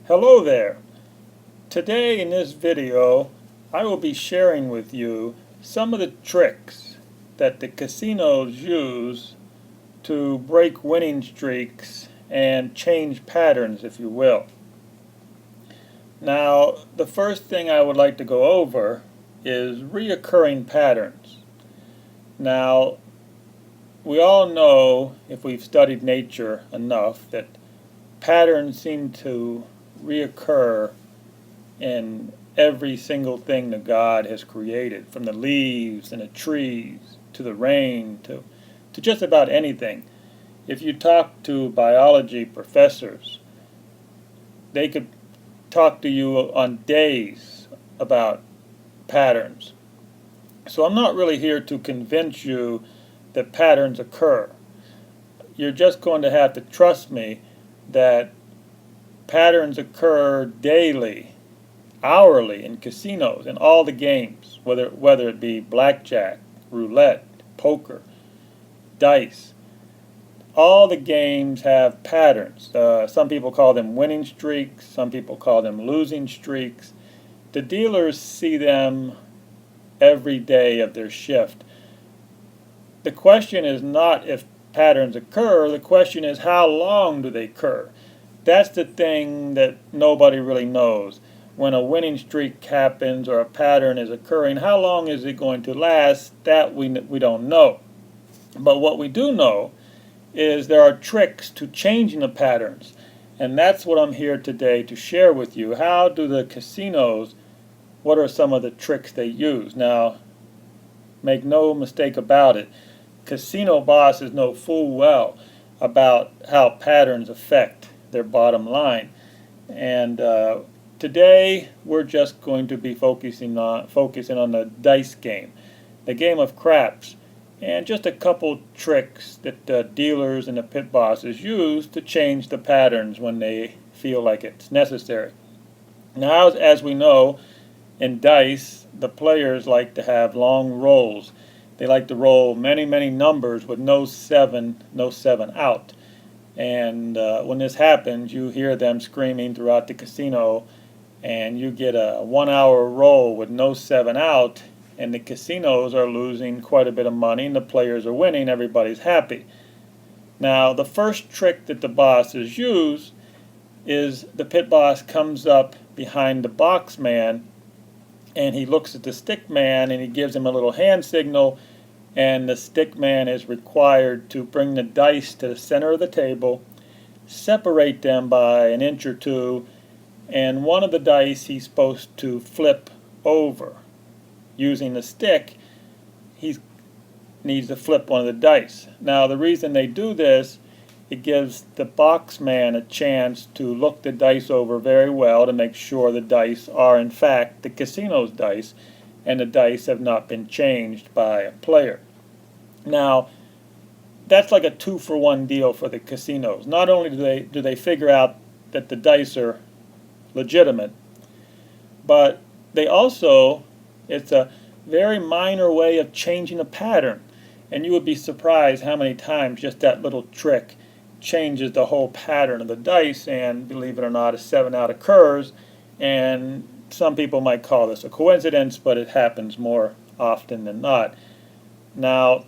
Hello there. Today in this video I will be sharing with you some of the tricks that the casinos use to break winning streaks and change patterns, if you will. Now, the first thing I would like to go over is reoccurring patterns. Now, we all know, if we've studied nature enough, that patterns seem to reoccur in every single thing that God has created, from the leaves and the trees to the rain to just about anything. If you talk to biology professors, they could talk to you on days about patterns. So I'm not really here to convince you that patterns occur. You're just going to have to trust me that patterns occur daily, hourly in casinos, in all the games, whether it be blackjack, roulette, poker, dice. All the games have patterns. Some people call them winning streaks, some people call them losing streaks. The dealers see them every day of their shift. The question is not if patterns occur, the question is how long do they occur? That's the thing that nobody really knows. When a winning streak happens or a pattern is occurring, how long is it going to last? That we don't know. But what we do know is there are tricks to changing the patterns. And that's what I'm here today to share with you. How do the casinos, what are some of the tricks they use? Now, make no mistake about it, casino bosses know full well about how patterns affect their bottom line. And today we're just going to be focusing on the dice game, the game of craps, and just a couple tricks that dealers and the pit bosses use to change the patterns when they feel like it's necessary. Now, as we know, in dice, the players like to have long rolls. They like to roll many numbers with no seven out. And when this happens, you hear them screaming throughout the casino, and you get a 1 hour roll with no 7 out, and the casinos are losing quite a bit of money and the players are winning. Everybody's happy. Now, the first trick that the bosses use is the pit boss comes up behind the box man and he looks at the stick man and he gives him a little hand signal, and the stick man is required to bring the dice to the center of the table, separate them by an inch or two, and one of the dice he's supposed to flip over. Using the stick, he needs to flip one of the dice. Now, the reason they do this, it gives the box man a chance to look the dice over very well to make sure the dice are in fact the casino's dice and the dice have not been changed by a player. Now, that's like a 2-for-1 deal for the casinos. Not only do they figure out that the dice are legitimate, but they also, it's a very minor way of changing a pattern. And you would be surprised how many times just that little trick changes the whole pattern of the dice, and believe it or not, a 7 out occurs. And some people might call this a coincidence, but it happens more often than not. Now,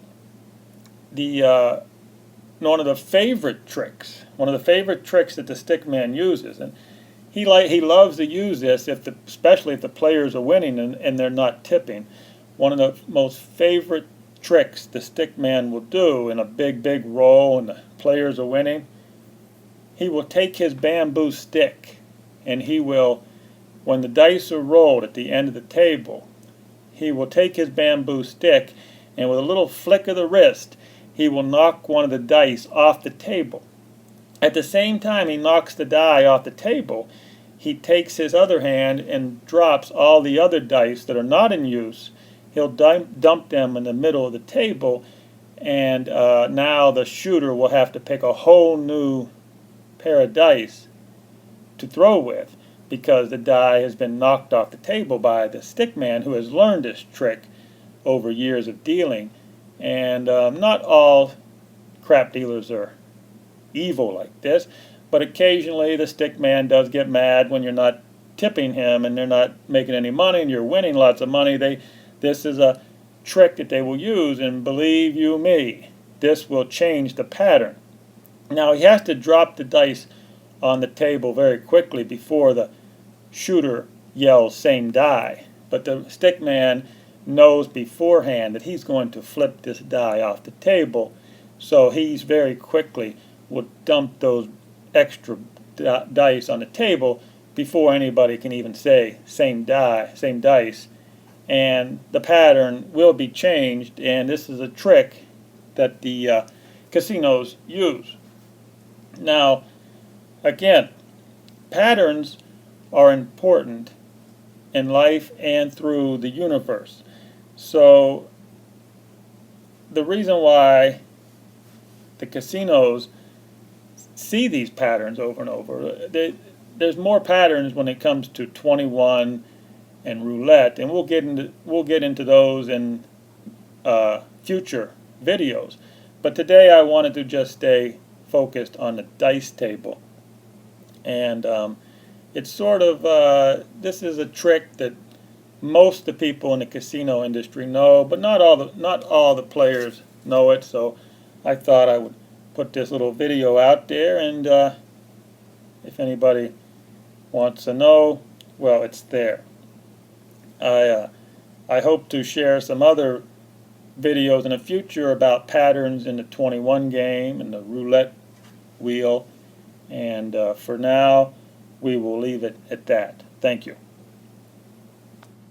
one of the favorite tricks that the stickman uses, and he loves to use this especially if the players are winning and they're not tipping. One of the most favorite tricks the stickman will do in a big roll and the players are winning, he will take his bamboo stick and he will, when the dice are rolled at the end of the table, he will take his bamboo stick and with a little flick of the wrist, he will knock one of the dice off the table. At the same time he knocks the die off the table, he takes his other hand and drops all the other dice that are not in use. He'll dump them in the middle of the table, and now the shooter will have to pick a whole new pair of dice to throw with because the die has been knocked off the table by the stickman who has learned this trick over years of dealing. And not all crap dealers are evil like this, but occasionally the stick man does get mad when you're not tipping him and they're not making any money and you're winning lots of money. This is a trick that they will use, and believe you me, this will change the pattern. Now he has to drop the dice on the table very quickly before the shooter yells same die, but the stick man knows beforehand that he's going to flip this die off the table, so he's very quickly will dump those extra dice on the table before anybody can even say same die, same dice, and the pattern will be changed. And this is a trick that the casinos use. Now, again, patterns are important in life and through the universe. So the reason why the casinos see these patterns over and over, there's more patterns when it comes to 21 and roulette, and we'll get into those in future videos. But today I wanted to just stay focused on the dice table, and it's sort of this is a trick that most of the people in the casino industry know, but not all the players know it. So I thought I would put this little video out there, and if anybody wants to know, well, it's there. I hope to share some other videos in the future about patterns in the 21 game and the roulette wheel, and for now we will leave it at that. Thank you.